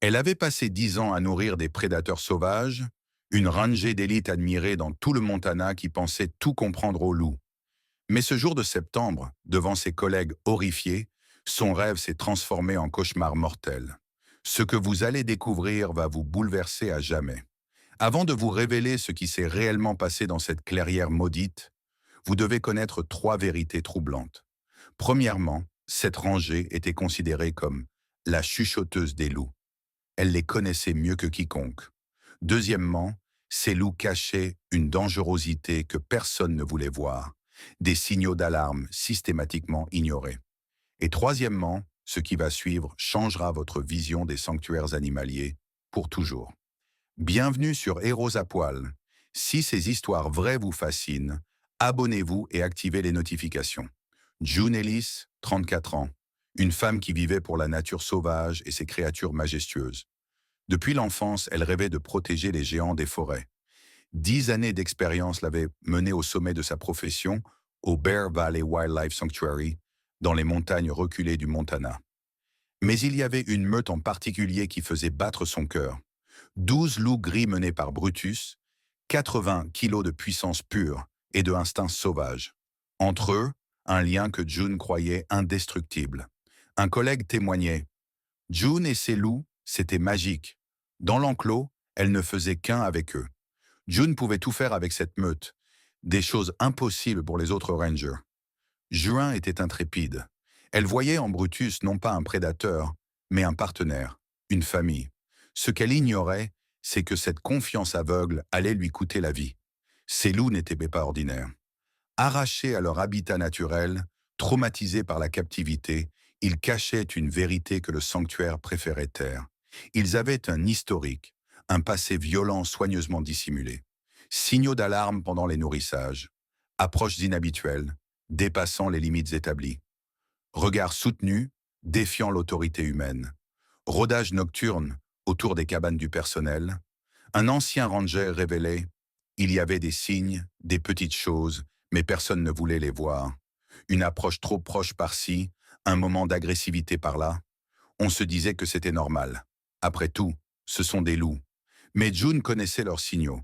Elle avait passé 10 ans à nourrir des prédateurs sauvages, une rangée d'élite admirée dans tout le Montana qui pensait tout comprendre aux loups. Mais ce jour de septembre, devant ses collègues horrifiés, son rêve s'est transformé en cauchemar mortel. Ce que vous allez découvrir va vous bouleverser à jamais. Avant de vous révéler ce qui s'est réellement passé dans cette clairière maudite, vous devez connaître trois vérités troublantes. Premièrement, cette rangée était considérée comme la chuchoteuse des loups. Elle les connaissait mieux que quiconque. Deuxièmement, ces loups cachaient une dangerosité que personne ne voulait voir, des signaux d'alarme systématiquement ignorés. Et troisièmement, ce qui va suivre changera votre vision des sanctuaires animaliers pour toujours. Bienvenue sur Héros à poil. Si ces histoires vraies vous fascinent, abonnez-vous et activez les notifications. June Ellis, 34 ans, une femme qui vivait pour la nature sauvage et ses créatures majestueuses. Depuis l'enfance, elle rêvait de protéger les géants des forêts. 10 années d'expérience l'avaient menée au sommet de sa profession, au Bear Valley Wildlife Sanctuary, dans les montagnes reculées du Montana. Mais il y avait une meute en particulier qui faisait battre son cœur. 12 loups gris menés par Brutus, 80 kilos de puissance pure et de instinct sauvage. Entre eux, un lien que June croyait indestructible. Un collègue témoignait. June et ses loups, c'était magique. Dans l'enclos, elle ne faisait qu'un avec eux. June pouvait tout faire avec cette meute, des choses impossibles pour les autres rangers. Juin était intrépide. Elle voyait en Brutus non pas un prédateur, mais un partenaire, une famille. Ce qu'elle ignorait, c'est que cette confiance aveugle allait lui coûter la vie. Ces loups n'étaient pas ordinaires. Arrachés à leur habitat naturel, traumatisés par la captivité, ils cachaient une vérité que le sanctuaire préférait taire. Ils avaient un historique, un passé violent soigneusement dissimulé. Signaux d'alarme pendant les nourrissages, approches inhabituelles, dépassant les limites établies. Regards soutenus, défiant l'autorité humaine. Rodage nocturne autour des cabanes du personnel. Un ancien ranger révélait « Il y avait des signes, des petites choses, mais personne ne voulait les voir. Une approche trop proche par-ci, un moment d'agressivité par-là. On se disait que c'était normal. Après tout, ce sont des loups. » Mais June connaissait leurs signaux.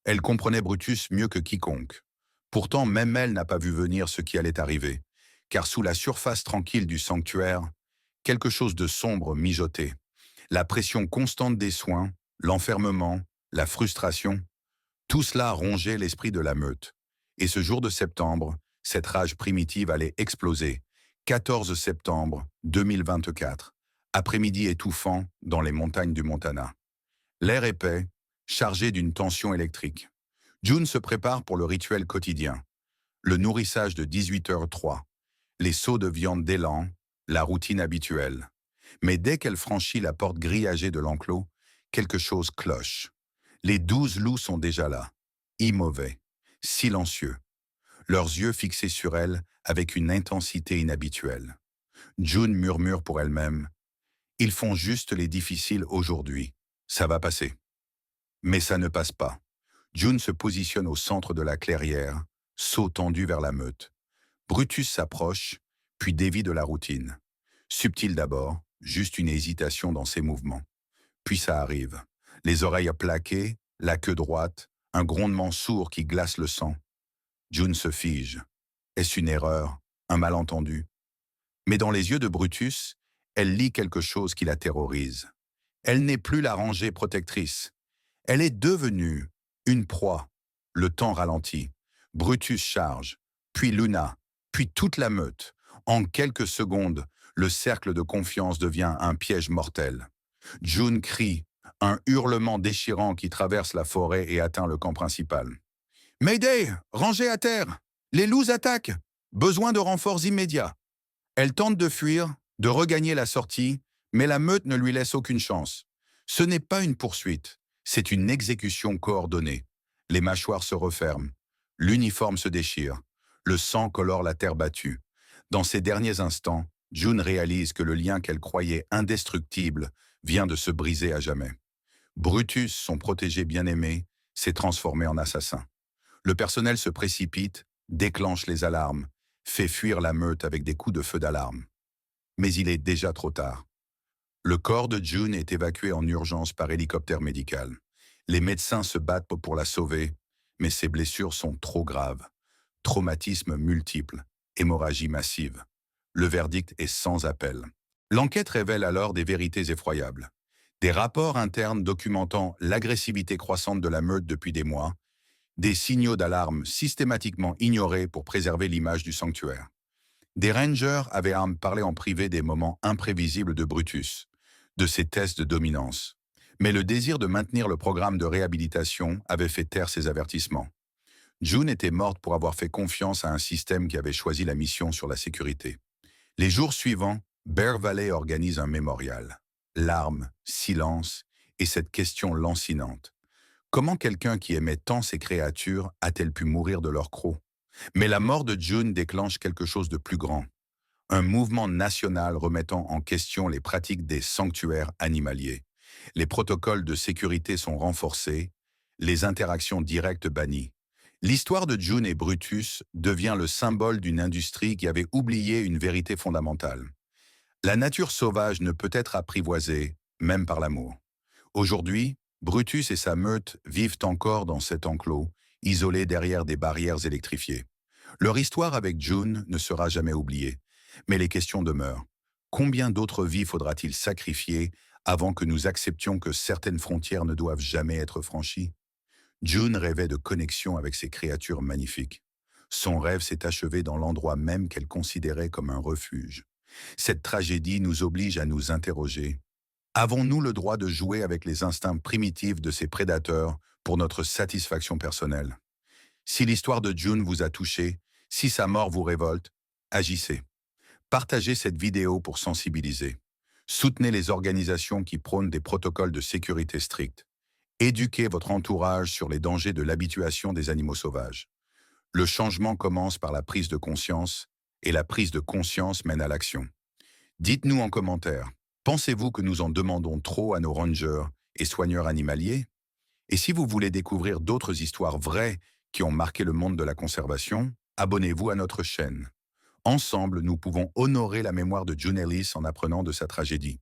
Elle comprenait Brutus mieux que quiconque. Pourtant, même elle n'a pas vu venir ce qui allait arriver, car sous la surface tranquille du sanctuaire, quelque chose de sombre mijotait. La pression constante des soins, l'enfermement, la frustration, tout cela rongeait l'esprit de la meute. Et ce jour de septembre, cette rage primitive allait exploser. 14 septembre 2024, après-midi étouffant dans les montagnes du Montana. L'air épais, chargé d'une tension électrique. June se prépare pour le rituel quotidien. Le nourrissage de 18h03, les seaux de viande d'élan, la routine habituelle. Mais dès qu'elle franchit la porte grillagée de l'enclos, quelque chose cloche. Les 12 loups sont déjà là, immovés, silencieux, leurs yeux fixés sur elle avec une intensité inhabituelle. June murmure pour elle-même. Ils font juste les difficiles aujourd'hui. Ça va passer. Mais ça ne passe pas. June se positionne au centre de la clairière, seau tendu vers la meute. Brutus s'approche, puis dévie de la routine. Subtil d'abord, juste une hésitation dans ses mouvements. Puis ça arrive. Les oreilles plaquées, la queue droite, un grondement sourd qui glace le sang. June se fige. Est-ce une erreur, un malentendu? Mais dans les yeux de Brutus, elle lit quelque chose qui la terrorise. Elle n'est plus la rangée protectrice. Elle est devenue une proie. Le temps ralentit. Brutus charge, puis Luna, puis toute la meute. En quelques secondes, le cercle de confiance devient un piège mortel. June crie, un hurlement déchirant qui traverse la forêt et atteint le camp principal. « Mayday! Rangez à terre! Les loups attaquent! Besoin de renforts immédiats! » Elle tente de fuir, de regagner la sortie, mais la meute ne lui laisse aucune chance. Ce n'est pas une poursuite, c'est une exécution coordonnée. Les mâchoires se referment, l'uniforme se déchire, le sang colore la terre battue. Dans ces derniers instants, June réalise que le lien qu'elle croyait indestructible vient de se briser à jamais. Brutus, son protégé bien-aimé, s'est transformé en assassin. Le personnel se précipite, déclenche les alarmes, fait fuir la meute avec des coups de feu d'alarme. Mais il est déjà trop tard. Le corps de June est évacué en urgence par hélicoptère médical. Les médecins se battent pour la sauver, mais ses blessures sont trop graves. Traumatismes multiples, hémorragie massive. Le verdict est sans appel. L'enquête révèle alors des vérités effroyables. Des rapports internes documentant l'agressivité croissante de la meute depuis des mois, des signaux d'alarme systématiquement ignorés pour préserver l'image du sanctuaire. Des rangers avaient parlé en privé des moments imprévisibles de Brutus, de ses tests de dominance. Mais le désir de maintenir le programme de réhabilitation avait fait taire ces avertissements. June était morte pour avoir fait confiance à un système qui avait choisi la mission sur la sécurité. Les jours suivants, Bear Valley organise un mémorial. Larmes, silence et cette question lancinante. Comment quelqu'un qui aimait tant ces créatures a-t-elle pu mourir de leur croc? Mais la mort de June déclenche quelque chose de plus grand. Un mouvement national remettant en question les pratiques des sanctuaires animaliers. Les protocoles de sécurité sont renforcés, les interactions directes bannies. L'histoire de June et Brutus devient le symbole d'une industrie qui avait oublié une vérité fondamentale. La nature sauvage ne peut être apprivoisée, même par l'amour. Aujourd'hui, Brutus et sa meute vivent encore dans cet enclos, isolés derrière des barrières électrifiées. Leur histoire avec June ne sera jamais oubliée, mais les questions demeurent. Combien d'autres vies faudra-t-il sacrifier avant que nous acceptions que certaines frontières ne doivent jamais être franchies? June rêvait de connexion avec ces créatures magnifiques. Son rêve s'est achevé dans l'endroit même qu'elle considérait comme un refuge. Cette tragédie nous oblige à nous interroger. Avons-nous le droit de jouer avec les instincts primitifs de ces prédateurs pour notre satisfaction personnelle? Si l'histoire de June vous a touché, si sa mort vous révolte, agissez. Partagez cette vidéo pour sensibiliser. Soutenez les organisations qui prônent des protocoles de sécurité stricts. Éduquez votre entourage sur les dangers de l'habituation des animaux sauvages. Le changement commence par la prise de conscience, et la prise de conscience mène à l'action. Dites-nous en commentaire, pensez-vous que nous en demandons trop à nos rangers et soigneurs animaliers? Et si vous voulez découvrir d'autres histoires vraies qui ont marqué le monde de la conservation, abonnez-vous à notre chaîne. Ensemble, nous pouvons honorer la mémoire de June Ellis en apprenant de sa tragédie.